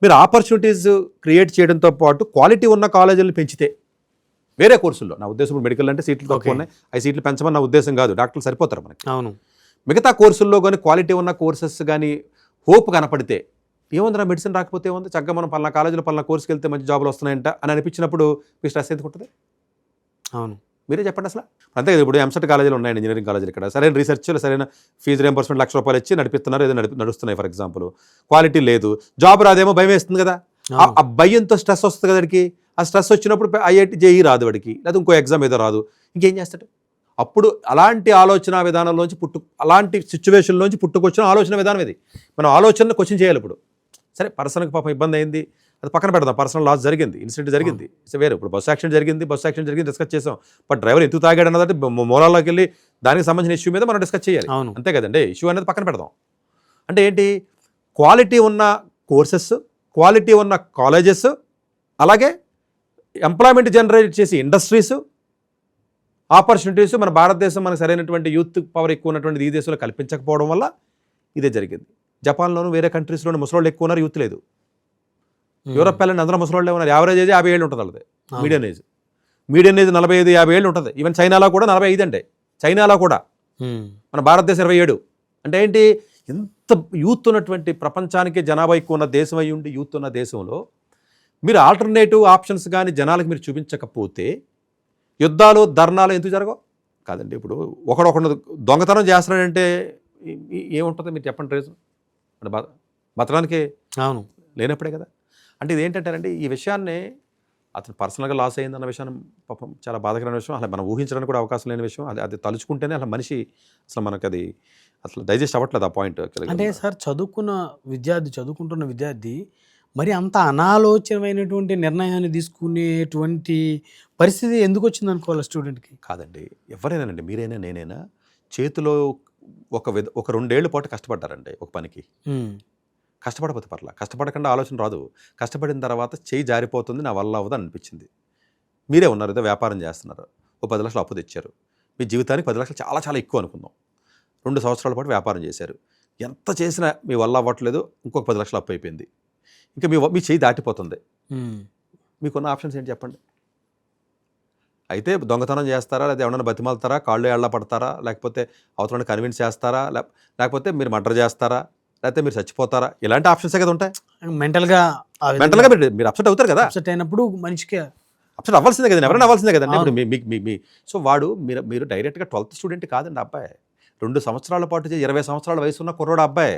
మీరు opportunities create చేయడంతో పాటు క్వాలిటీ ఉన్న కాలేజీలను పెంచితే వేరే కోర్సుల్లో, నా ఉద్దేశం ఇప్పుడు మెడికల్ అంటే సీట్లు తక్కువ ఉన్నాయి, ఆ సీట్లు పెంచమని నా ఉద్దేశం కాదు, డాక్టర్లు సరిపోతారు మనకి. అవును. మిగతా కోర్సుల్లో కానీ క్వాలిటీ ఉన్న కోర్సెస్ కానీ హోప్ కనపడితే ఏముందిరా మెడిసిన్ రాకపోతే ఏముంది, చక్కగా మనం పలానా కాలేజీలో పలానా కోర్సుకి వెళ్తే మంచి జాబులు వస్తున్నాయంట అని అనిపించినప్పుడు మీ స్ట్రెస్ ఎందుకు ఉంటుంది? అవును. మీరే చెప్పండి అసలు. అంతే కదా, ఇప్పుడు ఎంసెట్ కాలేజీలు ఉన్నాయండి, ఇంజనీరింగ్ కాలేజీలు, ఇక్కడ సరైన రీసెర్చ్ సరైన ఫీజు రియంబర్స్మెంట్ ₹1,00,000 ఇచ్చి నడిపిస్తున్నారు, ఏదో నడుస్తున్నాయి ఫర్ ఎగ్జాంపుల్. క్వాలిటీ లేదు, జాబ్ రాదేమో భయం వేస్తుంది కదా, ఆ భయంతో స్ట్రెస్ వస్తుంది కదా వాడికి. ఆ స్ట్రెస్ వచ్చినప్పుడు ఐఐటి జేఈ రాదు వాడికి, లేదా ఇంకో ఎగ్జామ్ ఏదో రాదు, ఇంకేం చేస్తాడు? అప్పుడు అలాంటి ఆలోచన విధానంలోంచి అలాంటి సిచ్యువేషన్లోంచి పుట్టుకొచ్చిన ఆలోచన విధానం ఇది. మనం ఆలోచనను క్వశ్చన్ చేయాలి. ఇప్పుడు సరే పర్సన్కి పాపం ఇబ్బంది అయింది, అది పక్కన పెడదాం, పర్సనల్ లాస్ జరిగింది, ఇన్సిడెంట్ జరిగింది, ఇట్స్ వేరే. ఇప్పుడు బస్సు యాక్సిడెంట్ జరిగింది డిస్కస్ చేసాం, బట్ డ్రైవర్ ఎందుకు తాగాడు అన్నది మూలాల్లోకి వెళ్ళి దానికి సంబంధించిన ఇష్యూ మీద మనం డిస్కస్ చేయాలి, అంతే కదండి. ఇష్యూ అనేది పక్కన పెడదాం. అంటే ఏంటి, క్వాలిటీ ఉన్న కోర్సెస్, క్వాలిటీ ఉన్న కాలేజెస్, అలాగే ఎంప్లాయ్మెంట్ జనరేట్ చేసి ఇండస్ట్రీస్, ఆపర్చునిటీస్ మన భారతదేశం మనకు సరైనటువంటి యూత్ పవర్ ఎక్కువ ఉన్నటువంటి ఈ దేశంలో కల్పించకపోవడం వల్ల ఇదే జరిగింది. జపాన్లోను వేరే కంట్రీస్లోనూ ముసలోళ్ళు ఎక్కువ ఉన్నారు, యూత్ లేదు. యూరప్ వెళ్ళండి, అందరూ ముసలోళ్ళే ఉన్నారు. యావరేజ్ ఏజ్ 50 ఏళ్ళు ఉంటుంది వాళ్ళది, మీడియన్ ఏజ్ 45-50 ఏళ్ళు ఉంటుంది. ఈవెన్ చైనాలో కూడా 45 అంటే, చైనాలో కూడా. మన భారతదేశం 27. అంటే ఏంటి, ఎంత యూత్ ఉన్నటువంటి, ప్రపంచానికి జనాభా ఎక్కువ ఉన్న దేశం అయ్యి ఉండి యూత్ ఉన్న దేశంలో మీరు ఆల్టర్నేటివ్ ఆప్షన్స్ కానీ జనాలకు మీరు చూపించకపోతే యుద్ధాలు ధర్నాలు ఎందుకు జరగవు? కాదండి, ఇప్పుడు ఒకడు దొంగతనం చేస్తున్నాడంటే ఏముంటుంది మీరు చెప్పండి రీజన్? అంటే బతకానికి అవును లేనప్పుడే కదా. అంటే ఇది ఏంటంటేనండి, ఈ విషయాన్ని అతను పర్సనల్గా లాస్ అయిందన్న విషయాన్ని పాపం చాలా బాధాకరమైన విషయం, అసలు మనం ఊహించడానికి కూడా అవకాశం లేని విషయం. అది తలుచుకుంటేనే అసలు మనిషి అసలు మనకు అది అసలు డైజెస్ట్ అవ్వట్లేదు ఆ పాయింట్. అంటే సార్ చదువుకుంటున్న విద్యార్థి మరి అంత అనాలోచనమైనటువంటి నిర్ణయాన్ని తీసుకునేటువంటి పరిస్థితి ఎందుకు వచ్చింది అనుకోవాలి స్టూడెంట్కి? కాదండి, ఎవరైనానండి, మీరైనా నేనైనా చేతిలో ఒక 2 ఏళ్ల పాటు కష్టపడ్డారండి ఒక పనికి. కష్టపడకపోతే పర్లా, కష్టపడకుండా ఆలోచన రాదు. కష్టపడిన తర్వాత చేయి జారిపోతుంది, నా వల్ల అవ్వదు అనిపించింది. మీరే ఉన్నారు, ఏదో వ్యాపారం చేస్తున్నారు, ఓ 10 లక్షలు అప్పు తెచ్చారు. మీ జీవితానికి 10 లక్షలు చాలా చాలా ఎక్కువ అనుకుందాం. 2 సంవత్సరాల పాటు వ్యాపారం చేశారు, ఎంత చేసినా మీ వల్ల అవ్వట్లేదు, ఇంకొక 10 లక్షలు అప్పు అయిపోయింది. ఇంకా మీ చేయి దాటిపోతుంది. మీకున్న ఆప్షన్స్ ఏంటి చెప్పండి? అయితే దొంగతనం చేస్తారా, లేదా ఏమన్నా బతిమాలుతారా, కాళ్ళు ఏళ్ళ పడతారా, లేకపోతే అవతలని కన్విన్స్ చేస్తారా, లేకపోతే మీరు మర్డర్ చేస్తారా, లేకపోతే మీరు చచ్చిపోతారా? ఇలాంటి ఆప్షన్సే కదా ఉంటాయి. మెంటల్గా మీరు అప్సెట్ అవుతారు కదా. అప్సెట్ అయినప్పుడు మనిషికి అప్సెట్ అవ్వాల్సిందే కదండి, ఎవరైనా అవ్వాల్సిందే కదండి. ఇప్పుడు సో వాడు మీరు డైరెక్ట్గా 12th స్టూడెంట్ కాదండి అబ్బాయి, 2 సంవత్సరాల పాటు 20 సంవత్సరాల వయసు ఉన్న కుర్రోడు అబ్బాయి.